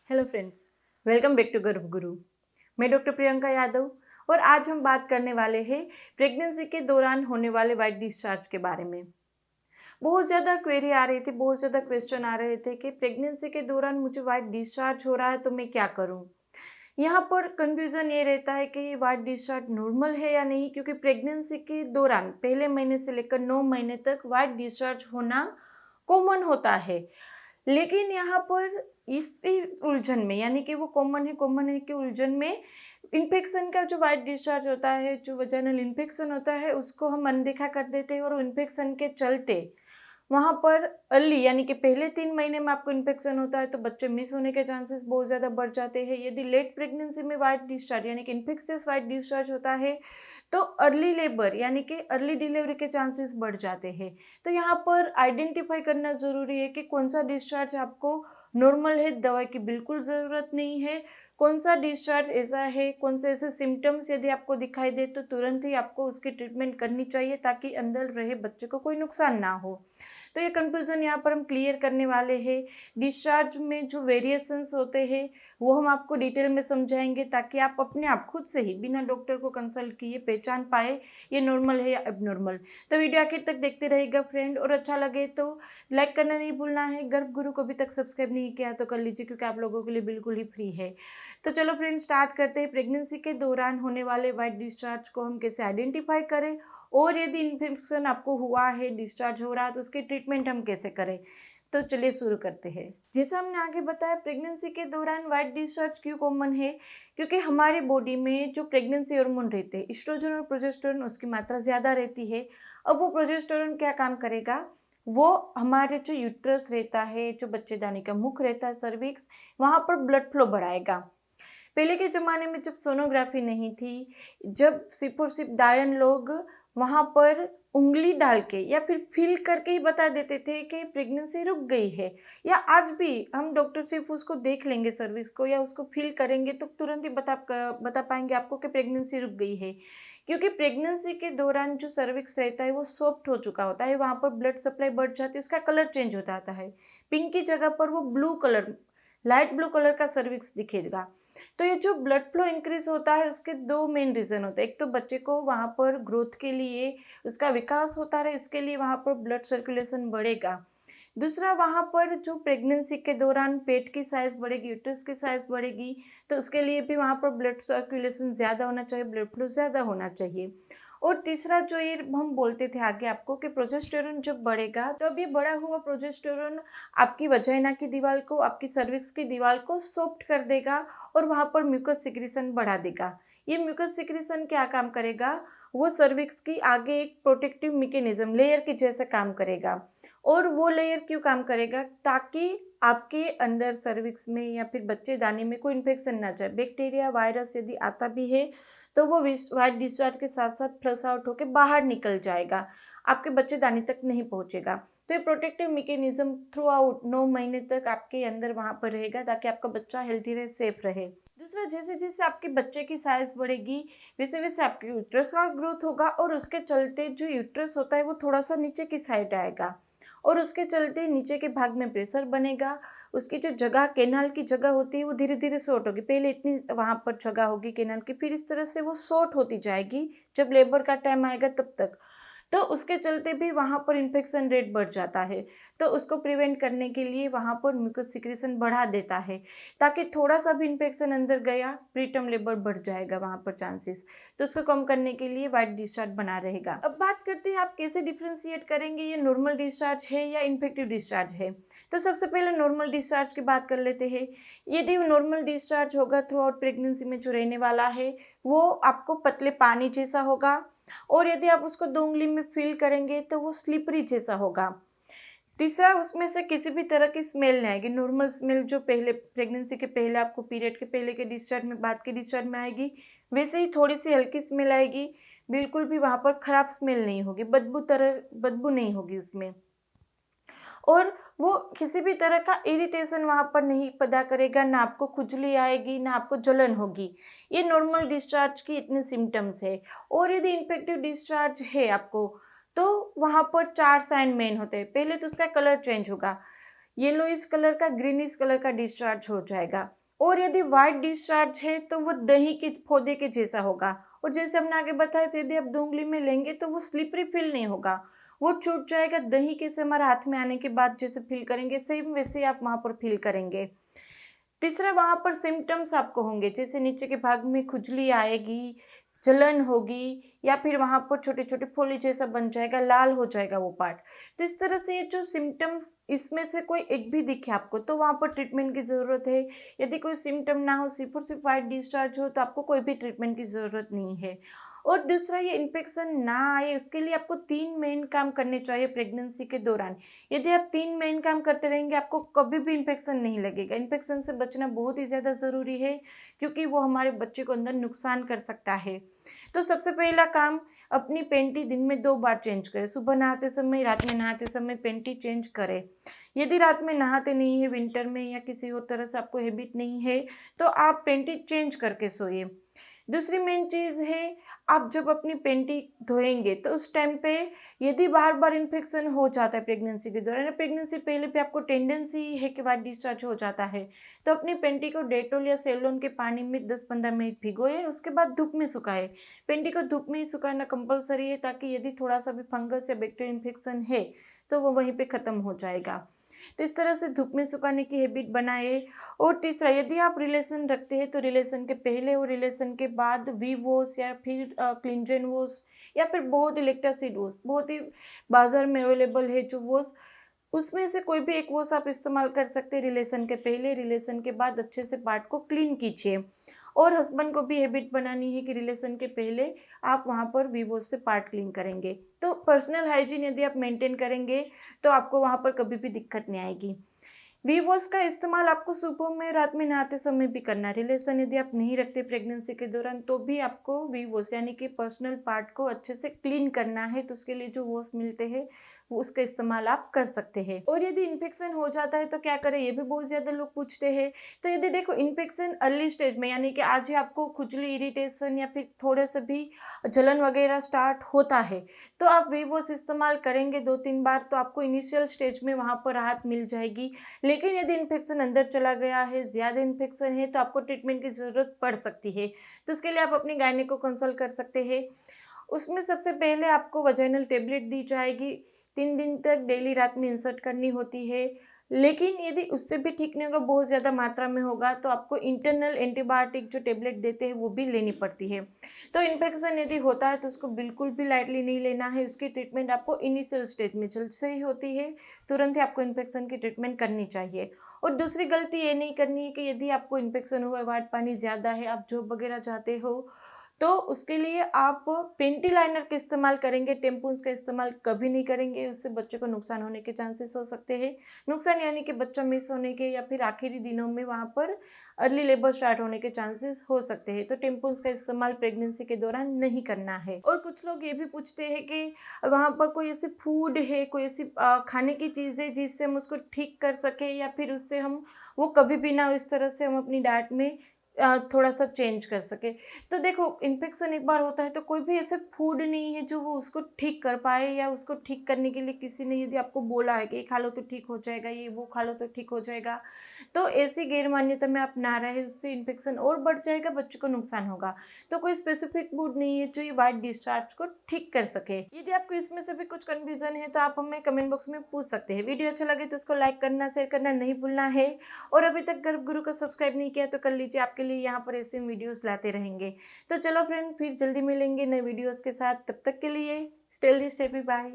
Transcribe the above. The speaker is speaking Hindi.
Hello friends, welcome back to Garbh Guru. मैं डॉक्टर प्रियंका यादव और आज हम बात करने वाले हैं प्रेगनेंसी के दौरान होने वाले वाइट डिस्चार्ज के बारे में। बहुत ज़्यादा क्वेरी आ रही थी, बहुत ज़्यादा क्वेश्चन आ रहे थे कि प्रेगनेंसी के दौरान मुझे वाइट डिस्चार्ज हो रहा है तो मैं क्या करूं। यहाँ पर कंफ्यूजन ये रहता है कि ये वाइट डिस्चार्ज नॉर्मल है या नहीं, क्योंकि प्रेगनेंसी के दौरान पहले महीने से लेकर 9 महीने तक वाइट डिस्चार्ज होना कॉमन होता है। लेकिन यहाँ पर इस उलझन में, यानी कि वो कॉमन है कि उलझन में इन्फेक्शन का जो वाइट डिस्चार्ज होता है, जो वजाइनल इन्फेक्शन होता है, उसको हम अनदेखा कर देते हैं और इन्फेक्शन के चलते वहाँ पर अर्ली यानी कि पहले 3 महीने में आपको इन्फेक्शन होता है तो बच्चे मिस होने के चांसेस बहुत ज़्यादा बढ़ जाते हैं। यदि लेट प्रेगनेंसी में वाइट डिस्चार्ज यानी कि इन्फेक्शियस वाइट डिस्चार्ज होता है तो अर्ली लेबर यानी कि अर्ली डिलीवरी के चांसेस बढ़ जाते हैं। तो यहाँ पर आइडेंटिफाई करना ज़रूरी है कि कौन सा डिस्चार्ज आपको नॉर्मल है, दवा की बिल्कुल ज़रूरत नहीं है, कौन सा डिस्चार्ज ऐसा है, कौन से ऐसे सिम्टम्स यदि आपको दिखाई दे तो तुरंत ही आपको उसकी ट्रीटमेंट करनी चाहिए ताकि अंदर रहे बच्चे को कोई नुकसान ना हो। तो ये कंफ्यूजन यहाँ पर हम क्लियर करने वाले हैं। डिस्चार्ज में जो वेरिएशंस होते हैं वो हम आपको डिटेल में समझाएंगे ताकि आप अपने आप खुद से ही बिना डॉक्टर को कंसल्ट किए पहचान पाए ये नॉर्मल है या एबनॉर्मल। तो वीडियो आखिर तक देखते रहिएगा फ्रेंड, और अच्छा लगे तो लाइक करना नहीं भूलना है। गर्भ गुरु को अभी तक सब्सक्राइब नहीं किया तो कर लीजिए, क्योंकि आप लोगों के लिए बिल्कुल ही फ्री है। तो चलो फ्रेंड, स्टार्ट करते हैं। प्रेगनेंसी के दौरान होने वाले वाइट डिस्चार्ज को हम कैसे आइडेंटिफाई करें, और यदि इन्फेक्शन आपको हुआ है, डिस्चार्ज हो रहा है, तो उसकी ट्रीटमेंट हम कैसे करें। तो चलिए शुरू करते हैं। जैसा हमने आगे बताया, प्रेगनेंसी के दौरान वाइट डिस्चार्ज क्यों कॉमन है, क्योंकि हमारी बॉडी में जो प्रेगनेंसी हार्मोन रहते हैं, एस्ट्रोजन और प्रोजेस्टेरोन, उसकी मात्रा ज़्यादा रहती है। अब वो प्रोजेस्टेरोन क्या काम करेगा, वो हमारे जो यूट्रस रहता है, जो बच्चेदानी का मुख रहता है, सर्विक्स, वहाँ पर ब्लड फ्लो बढ़ाएगा। पहले के ज़माने में जब सोनोग्राफी नहीं थी, जब सिर्फ और सिर्फ दायन लोग वहाँ पर उंगली डाल के या फिर फील करके ही बता देते थे कि प्रेगनेंसी रुक गई है, या आज भी हम डॉक्टर सिर्फ उसको देख लेंगे सर्विक्स को या उसको फील करेंगे तो तुरंत ही बता पाएंगे आपको कि प्रेगनेंसी रुक गई है। क्योंकि प्रेगनेंसी के दौरान जो सर्विक्स रहता है वो सॉफ्ट हो चुका होता है, वहाँ पर ब्लड सप्लाई बढ़ जाती है, उसका कलर चेंज हो जाता है। पिंक की जगह पर वो blue colour, light blue colour का सर्विक्स दिखेगा। तो ये जो ब्लड फ्लो इंक्रीज होता है उसके दो मेन रीज़न होते हैं। एक तो बच्चे को वहाँ पर ग्रोथ के लिए, उसका विकास होता रहे, इसके लिए वहाँ पर ब्लड सर्कुलेशन बढ़ेगा। दूसरा, वहाँ पर जो प्रेगनेंसी के दौरान पेट की साइज़ बढ़ेगी, यूट्रस की साइज़ बढ़ेगी, तो उसके लिए भी वहाँ पर ब्लड सर्कुलेशन ज़्यादा होना चाहिए, ब्लड फ्लो ज़्यादा होना चाहिए। और तीसरा जो ये हम बोलते थे आगे आपको कि प्रोजेस्टेरोन जब बढ़ेगा, तो अब ये बढ़ा हुआ प्रोजेस्टेरोन आपकी वजाइना की दीवार को, आपकी सर्विक्स की दीवार को सॉफ्ट कर देगा और वहाँ पर म्यूकस सिक्रीशन बढ़ा देगा। ये म्यूकस सिक्रीशन क्या काम करेगा, वो सर्विक्स की आगे एक प्रोटेक्टिव मैकेनिज्म लेयर के जैसा काम करेगा। और वो लेयर क्यों काम करेगा, ताकि आपके अंदर सर्विक्स में या फिर बच्चेदानी में कोई इन्फेक्शन ना जाए। बैक्टीरिया, वायरस यदि आता भी है तो वो वाइट डिस्चार्ज के साथ साथ फ्लश आउट होकर बाहर निकल जाएगा, आपके बच्चेदानी तक नहीं पहुंचेगा। तो ये प्रोटेक्टिव मैकेनिज्म थ्रू आउट 9 महीने तक आपके अंदर वहाँ पर रहेगा ताकि आपका बच्चा हेल्थी रहे, सेफ रहे। दूसरा, जैसे जैसे आपके बच्चे की साइज़ बढ़ेगी वैसे वैसे आपके यूट्रस का ग्रोथ होगा, और उसके चलते जो यूट्रस होता है वो थोड़ा सा नीचे की साइड आएगा, और उसके चलते नीचे के भाग में प्रेशर बनेगा। उसकी जो जगह, कैनाल की जगह होती है, वो धीरे धीरे शॉर्ट होगी। पहले इतनी वहाँ पर जगह होगी कैनाल की, फिर इस तरह से वो शॉर्ट होती जाएगी जब लेबर का टाइम आएगा तब तक। तो उसके चलते भी वहाँ पर इन्फेक्शन रेट बढ़ जाता है। तो उसको प्रिवेंट करने के लिए वहाँ पर म्यूकस सिक्रीशन बढ़ा देता है, ताकि थोड़ा सा भी इन्फेक्शन अंदर गया, प्रीटर्म लेबर बढ़ जाएगा वहाँ पर चांसेस। तो उसको कम करने के लिए वाइट डिस्चार्ज बना रहेगा। अब बात करते हैं आप कैसे डिफ्रेंशिएट करेंगे ये नॉर्मल डिस्चार्ज है या इन्फेक्टिव डिस्चार्ज है। तो सबसे पहले नॉर्मल डिस्चार्ज की बात कर लेते हैं। यदि नॉर्मल डिस्चार्ज होगा थ्रू आउट प्रेगनेंसी में, जो रहने वाला है वो आपको पतले पानी जैसा होगा, और यदि आप उसको 2 उंगली में फील करेंगे तो वो स्लिपरी जैसा होगा। तीसरा, उसमें से किसी भी तरह की स्मेल नहीं आएगी। नॉर्मल स्मेल जो पहले प्रेगनेंसी के पहले आपको पीरियड के पहले के डिस्चार्ज में, बाद के डिस्चार्ज में आएगी, वैसे ही थोड़ी सी हल्की स्मेल आएगी। बिल्कुल भी वहाँ पर खराब स्मेल नहीं होगी, बदबू नहीं होगी उसमें। और वो किसी भी तरह का इरिटेशन वहाँ पर नहीं पैदा करेगा, ना आपको खुजली आएगी, ना आपको जलन होगी। ये नॉर्मल डिस्चार्ज की इतने सिम्टम्स है। और यदि इन्फेक्टिव डिस्चार्ज है आपको, तो वहाँ पर 4 साइन मेन होते हैं। पहले तो उसका कलर चेंज होगा। येलोइश कलर का, ग्रीनिश कलर का डिस्चार्ज हो जाएगा। और यदि वाइट डिस्चार्ज है तो वो दही के पौधे के जैसा होगा। और जैसे हमने आगे बताया था, यदि आप 2 उंगली में लेंगे तो वो स्लिपरी फील नहीं होगा, वो छूट जाएगा। दही कैसे हमारे हाथ में आने के बाद जैसे फील करेंगे, सेम वैसे ही आप वहाँ पर फील करेंगे। तीसरा, वहाँ पर सिम्टम्स आपको होंगे, जैसे नीचे के भाग में खुजली आएगी, जलन होगी, या फिर वहाँ पर छोटे छोटे फोली जैसा बन जाएगा, लाल हो जाएगा वो पार्ट। तो इस तरह से ये जो सिम्टम्स, इसमें से कोई एक भी दिखे आपको तो वहाँ पर ट्रीटमेंट की ज़रूरत है। यदि कोई सिम्टम ना हो, सिर्फ और सिर्फ वाइट डिस्चार्ज हो, तो आपको कोई भी ट्रीटमेंट की ज़रूरत नहीं है। और दूसरा, ये इन्फेक्शन ना आए उसके लिए आपको 3 मेन काम करने चाहिए प्रेगनेंसी के दौरान। यदि आप 3 मेन काम करते रहेंगे, आपको कभी भी इन्फेक्शन नहीं लगेगा। इन्फेक्शन से बचना बहुत ही ज़्यादा ज़रूरी है, क्योंकि वो हमारे बच्चे को अंदर नुकसान कर सकता है। तो सबसे पहला काम, अपनी पैंटी दिन में 2 बार चेंज करें, सुबह नहाते समय, रात में नहाते समय पैंटी चेंज करें। यदि रात में नहाते नहीं है, विंटर में या किसी और तरह से आपको हैबिट नहीं है, तो आप पैंटी चेंज करके सोइए। दूसरी मेन चीज़ है, आप जब अपनी पैंटी धोएंगे तो उस टाइम पे यदि बार बार इन्फेक्शन हो जाता है प्रेगनेंसी के दौरान, प्रेगनेंसी पहले भी आपको टेंडेंसी है कि वाइट डिस्चार्ज हो जाता है, तो अपनी पैंटी को डेटॉल या सेवलॉन के पानी में 10-15 मिनट भिगोए, उसके बाद धूप में सुखाए। पैंटी को धूप में ही सुखाना कंपलसरी है, ताकि यदि थोड़ा सा भी फंगस या बैक्टीरियल इन्फेक्शन है तो वो वहीं पे ख़त्म हो जाएगा। तो इस तरह से धूप में सुखाने की हैबिट बनाए। और तीसरा, यदि आप रिलेशन रखते हैं तो रिलेशन के पहले और रिलेशन के बाद वी वॉश या फिर क्लिंजन वॉश या फिर बहुत इलेक्ट्रासिड वॉश, बहुत ही बाजार में अवेलेबल है जो वॉश, उसमें से कोई भी एक वॉश आप इस्तेमाल कर सकते हैं। रिलेशन के पहले, रिलेशन के बाद अच्छे से पार्ट को क्लीन कीजिए। और हस्बैंड को भी हैबिट बनानी है कि रिलेशन के पहले आप वहाँ पर वी वॉश से पार्ट क्लीन करेंगे। तो पर्सनल हाइजीन यदि आप मेंटेन करेंगे तो आपको वहाँ पर कभी भी दिक्कत नहीं आएगी। वी वॉश का इस्तेमाल आपको सुबह में, रात में नहाते समय भी करना है। रिलेशन यदि आप नहीं रखते प्रेगनेंसी के दौरान, तो भी आपको वी वॉश यानी कि पर्सनल पार्ट को अच्छे से क्लीन करना है। तो उसके लिए जो वॉश मिलते हैं वो उसका इस्तेमाल आप कर सकते हैं। और यदि इन्फेक्शन हो जाता है तो क्या करें, ये भी बहुत ज़्यादा लोग पूछते हैं। तो यदि देखो, इन्फेक्शन अर्ली स्टेज में, यानी कि आज ही आपको खुजली, इरिटेशन या फिर थोड़े से भी जलन वगैरह स्टार्ट होता है, तो आप वी वॉश इस्तेमाल करेंगे 2-3 बार, तो आपको इनिशियल स्टेज में वहाँ पर राहत मिल जाएगी। लेकिन यदि इन्फेक्शन अंदर चला गया है, ज़्यादा इन्फेक्शन है, तो आपको ट्रीटमेंट की ज़रूरत पड़ सकती है। तो उसके लिए आप अपनी गायनेक को कंसल्ट कर सकते हैं। उसमें सबसे पहले आपको वजाइनल टेबलेट दी जाएगी, 3 दिन तक डेली रात में इंसर्ट करनी होती है। लेकिन यदि उससे भी ठीक नहीं होगा, बहुत ज़्यादा मात्रा में होगा, तो आपको इंटरनल एंटीबायोटिक जो टेबलेट देते हैं वो भी लेनी पड़ती है। तो इन्फेक्शन यदि होता है तो उसको बिल्कुल भी लाइटली नहीं लेना है। उसकी ट्रीटमेंट आपको इनिशियल स्टेज में जल्द से ही होती है, तुरंत ही आपको इन्फेक्शन की ट्रीटमेंट करनी चाहिए। और दूसरी गलती ये नहीं करनी है कि यदि आपको इन्फेक्शन हुआ है, वाट पानी ज़्यादा है, आप जॉब वगैरह जाते हो, तो उसके लिए आप पेंटी लाइनर का इस्तेमाल करेंगे, टेम्पून्स का इस्तेमाल कभी नहीं करेंगे। उससे बच्चे को नुकसान होने के चांसेस हो सकते हैं। नुकसान यानी कि बच्चा मिस होने के या फिर आखिरी दिनों में वहाँ पर अर्ली लेबर स्टार्ट होने के चांसेस हो सकते हैं। तो टेम्पून्स का इस्तेमाल प्रेगनेंसी के दौरान नहीं करना है। और कुछ लोग ये भी पूछते हैं कि वहाँ पर कोई ऐसी फूड है, कोई ऐसी खाने की चीज़ है जिससे हम उसको ठीक कर सकें, या फिर उससे हम वो कभी भी ना हो, इस तरह से हम अपनी डाइट में थोड़ा सा चेंज कर सके। तो देखो, इन्फेक्शन एक बार होता है तो कोई भी ऐसे फूड नहीं है जो वो उसको ठीक कर पाए, या उसको ठीक करने के लिए किसी ने यदि आपको बोला है कि ये खा लो तो ठीक हो जाएगा, ये वो खा लो तो ठीक हो जाएगा, तो ऐसी गैर मान्यता में आप ना रहे, उससे इन्फेक्शन और बढ़ जाएगा, बच्चे को नुकसान होगा। तो कोई स्पेसिफिक फूड नहीं है जो ये वाइट डिस्चार्ज को ठीक कर सके। यदि आपको इसमें से भी कुछ कन्फ्यूजन है तो आप हमें कमेंट बॉक्स में पूछ सकते हैं। वीडियो अच्छा लगे तो इसको लाइक करना, शेयर करना नहीं भूलना है। और अभी तक गर्भगुरु को सब्सक्राइब नहीं किया तो कर लीजिए, आपके लिए यहाँ पर ऐसे वीडियोस लाते रहेंगे। तो चलो फ्रेंड, फिर जल्दी मिलेंगे नए वीडियोस के साथ। तब तक के लिए stay healthy, stay happy, bye.